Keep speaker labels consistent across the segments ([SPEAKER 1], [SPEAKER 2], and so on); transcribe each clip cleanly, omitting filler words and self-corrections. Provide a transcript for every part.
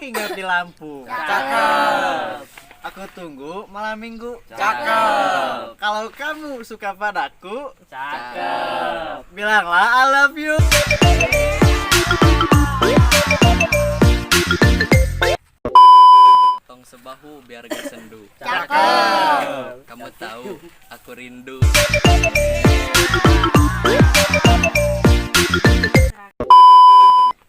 [SPEAKER 1] hinggap di Lampung.
[SPEAKER 2] Cakep.
[SPEAKER 1] Aku tunggu malam minggu.
[SPEAKER 2] Cakep.
[SPEAKER 1] Kalau kamu suka padaku,
[SPEAKER 2] Cakep.
[SPEAKER 1] bilanglah I love you.
[SPEAKER 3] Potong sebahu biar gak sendu.
[SPEAKER 2] Cakep.
[SPEAKER 3] Kamu tahu aku rindu.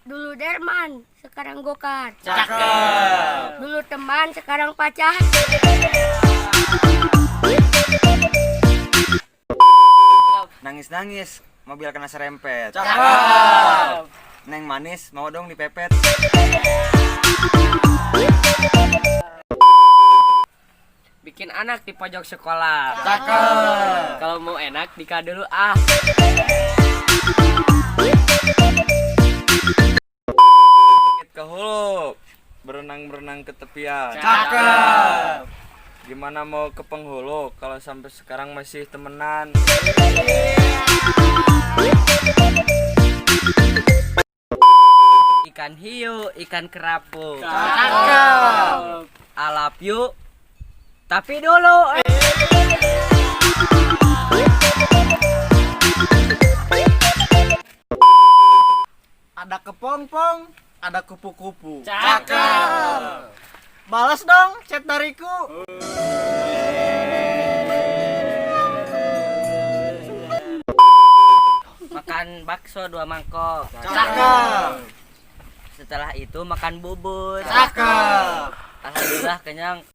[SPEAKER 4] Dulu Derman, sekarang Gokar.
[SPEAKER 2] Cakep.
[SPEAKER 4] Dulu teman, sekarang pacar.
[SPEAKER 5] Nangis-nangis, mobil kena serempet.
[SPEAKER 2] Cakep.
[SPEAKER 5] Neng manis, mau dong dipepet.
[SPEAKER 6] Bikin anak di pojok sekolah.
[SPEAKER 2] Cakep.
[SPEAKER 6] Kalau mau enak nikah dulu ah.
[SPEAKER 3] Ke hulu, berenang-berenang ke tepian.
[SPEAKER 2] Cakep.
[SPEAKER 3] Gimana mau ke penghulu kalau sampai sekarang masih temenan?
[SPEAKER 6] Ikan hiu, ikan kerapu.
[SPEAKER 2] Cakep.
[SPEAKER 6] I love you. Tapi dulu.
[SPEAKER 1] Ada kepompong, ada kupu-kupu.
[SPEAKER 2] Cakep.
[SPEAKER 1] Balas dong chat dariku.
[SPEAKER 6] Makan bakso 2 mangkok.
[SPEAKER 2] Cakep.
[SPEAKER 6] Setelah itu makan bubur.
[SPEAKER 2] Cakep.
[SPEAKER 6] Alhamdulillah kenyang.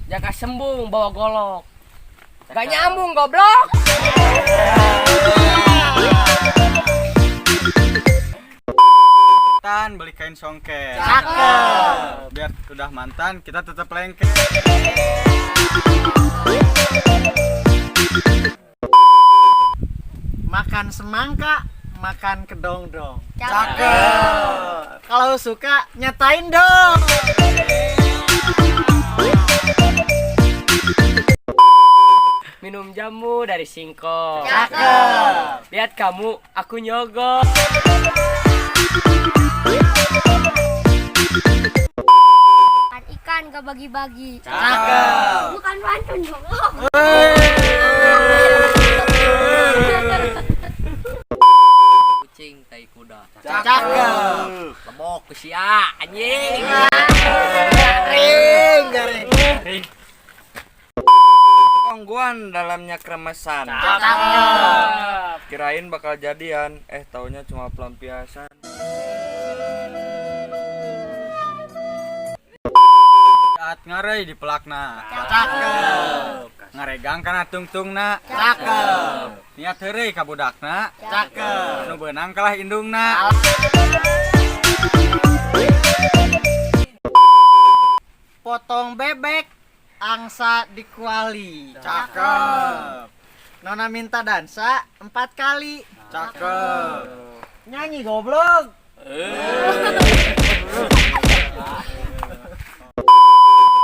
[SPEAKER 6] Jaga sembung bawa golok. Gak nyambung goblok.
[SPEAKER 5] Tan, beli kain songket.
[SPEAKER 2] Cakep.
[SPEAKER 5] Biar udah mantan, kita tetap lengket.
[SPEAKER 1] Makan semangka, makan kedong-dong.
[SPEAKER 2] Cakep.
[SPEAKER 1] Kalau suka nyatain dong.
[SPEAKER 6] Minum jamu dari singkong.
[SPEAKER 2] Cakep.
[SPEAKER 6] Lihat kamu, aku nyogok.
[SPEAKER 4] Makan ikan gak bagi-bagi.
[SPEAKER 2] Cakep.
[SPEAKER 4] Bukan pantun goblok.
[SPEAKER 6] Kucing tai kuda.
[SPEAKER 2] Cakep.
[SPEAKER 6] Lebok ke sia anjing.
[SPEAKER 2] Garing.
[SPEAKER 3] Kongguan dalamnya kremesan.
[SPEAKER 2] Cakep.
[SPEAKER 3] Kirain bakal jadian, taunya cuma pelampiasan.
[SPEAKER 5] Saat ngarai di pelakna.
[SPEAKER 2] Cakep.
[SPEAKER 5] Ngaregang kana tungtungna.
[SPEAKER 2] Cakep.
[SPEAKER 5] Niat heureuy ka budakna.
[SPEAKER 2] Cakep.
[SPEAKER 5] Nu beunang kalah indungna.
[SPEAKER 1] Potong bebek, angsa di kuali.
[SPEAKER 2] Cakep.
[SPEAKER 1] Nona minta dansa 4 kali.
[SPEAKER 2] Cakep.
[SPEAKER 1] Nyanyi goblok.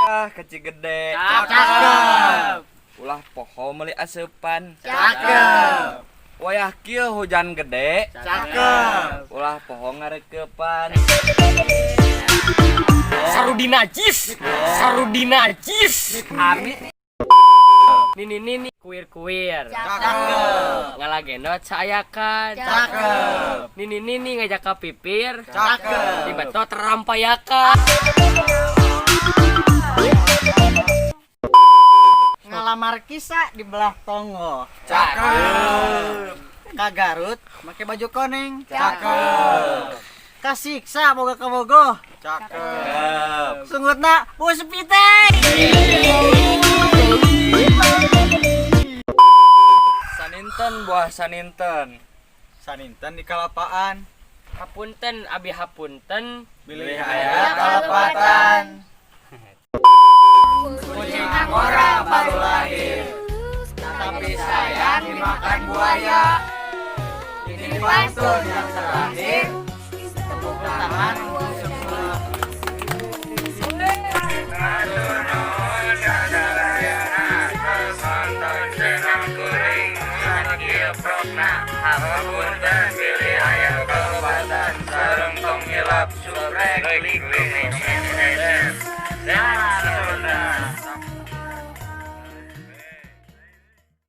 [SPEAKER 3] Ya, kecil gede.
[SPEAKER 2] Cakep.
[SPEAKER 3] Ulah poho meuli asupan.
[SPEAKER 2] Cakep.
[SPEAKER 3] Wayah kieu hujan gede.
[SPEAKER 2] Cakep.
[SPEAKER 3] Ulah poho ngarekepan.
[SPEAKER 6] Sarudi najis. Sarudi najis. Amin. Nini kuir-kuir.
[SPEAKER 2] Cakep.
[SPEAKER 6] Ngalagendot saya kan.
[SPEAKER 2] Cakep.
[SPEAKER 6] Nini ngajak ke pipir.
[SPEAKER 2] Cakep.
[SPEAKER 6] Tiba-tiba terampayakan.
[SPEAKER 1] Ngalamar kisah di belah Tongo.
[SPEAKER 2] Cakep.
[SPEAKER 1] Ka Garut make baju koneng.
[SPEAKER 2] Cakep.
[SPEAKER 1] Kasiksa boga ka bogoh.
[SPEAKER 2] Cakep.
[SPEAKER 1] Sungutna puspiteng.
[SPEAKER 3] Saninten buah saninten.
[SPEAKER 5] Saninten di kalapaan.
[SPEAKER 6] Hapunten abi hapunten.
[SPEAKER 2] Bilih aya kalepatan. Kucing Angora baru lahir, tapi sayang dimakan buaya. Ini pantun yang terakhir. Tepuk tangan untuk semua.
[SPEAKER 3] Hapunten bilih aya kalepatan sareng
[SPEAKER 2] subscribe, klik komen, dan